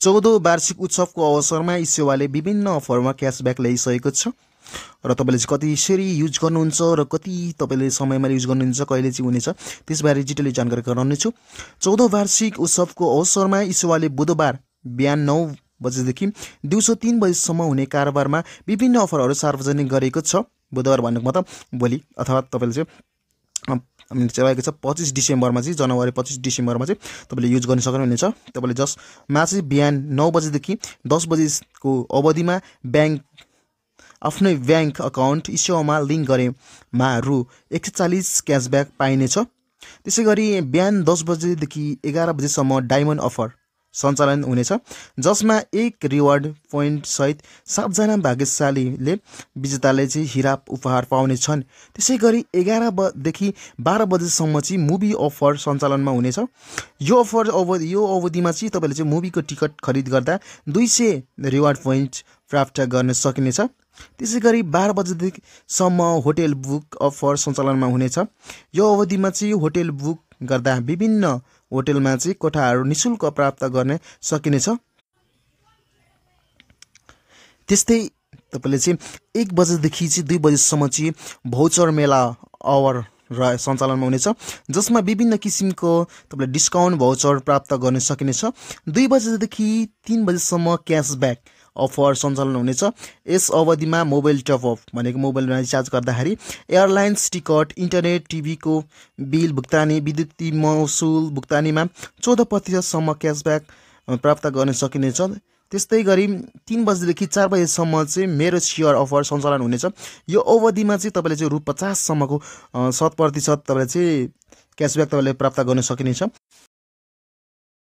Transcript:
14औं वार्षिक उत्सवको अवसरमा इसेवाले विभिन्न अफरमा क्यासब्याक ल्याइसकेको छ र तपाईले चाहिँ कति यसरी युज गर्नुहुन्छ र कति तपाईले समयमा युज गर्नुहुन्छ, कहिले चाहिँ हुनेछ त्यसबारे डिटेलली जानकारी गराउनेछु। 14औं वार्षिक उत्सवको अवसरमा इसेवाले बुधबार बिहान 9 बजेदेखि दिउँसो 3 बजेसम्म हुने कारोबारमा विभिन्न अफरहरू सार्वजनिक गरेको छ। बुधबार भन्नुको मतलब भोलि अथवा तपाईले चाहिँ चलाएको छ 25 डिसेम्बरमा चाहिँ, जनवरी 25 डिसेम्बरमा चाहिँ तपाईले युज गर्न सक्नुहुनेछ। तपाईले जसमा चाहिँ बिहान 9 बजेदेखि 10 बजेको अवधिमा आफ्नै ब्याङ्क अकाउन्ट इसेवामा लिङ्क गरेमा रु 140 क्यासब्याक पाइनेछ। त्यसैगरी बिहान 10 बजेदेखि 11 बजेसम्म डायमन्ड अफर सञ्चालन हुनेछ, जसमा एक रिवार्ड पोइन्ट सहित 7 जना भाग्यशालीले विजेताले चाहिँ हिरा उपहार पाउने छन्। त्यसैगरी 11 देखि 12 बजेसम्म चाहिँ मुभी अफर सञ्चालनमा हुनेछ। यो अवधिमा चाहिँ तपाईले चाहिँ मुभीको टिकट खरिद गर्दा 200 रिवार्ड पोइन्ट प्राप्त गर्न सकिनेछ। त्यसैगरी 12 बजेसम्म होटेल बुक अफर सञ्चालनमा हुनेछ। यो अवधिमा चाहिँ होटेल बुक गर्दा विभिन्न होटेलमा चाहिँ कोठाहरू निशुल्क प्राप्त गर्न सकिनेछ। त्यस्तै तपाईले चाहिँ 1 बजेदेखि चाहिँ 2 बजेसम्म चाहिँ भौचर मेला अवर र सञ्चालनमा हुनेछ, जसमा विभिन्न किसिमको तपाईले डिस्काउन्ट भौचर प्राप्त गर्न सकिनेछ। 2 बजेदेखि 3 बजेसम्म क्यासब्याक अफर सञ्चालन हुनेछ। यस अवधिमा मोबाइल टपअप भनेको मोबाइलमा रिचार्ज गर्दाखेरि एयरलाइन्स टिकट, इन्टरनेट, टिभीको बिल भुक्तानी, विद्युतीय महसुल भुक्तानीमा 14% क्यासब्याक प्राप्त गर्न सकिनेछ। त्यस्तै गरी 3 बजेदेखि 4 बजेसम्म चाहिँ मेरो सेयर अफर सञ्चालन हुनेछ। यो अवधिमा चाहिँ तपाईले चाहिँ रु 50 सम्मको 7% तपाईले चाहिँ क्यासब्याक तपाईले प्राप्त गर्न सकिनेछ।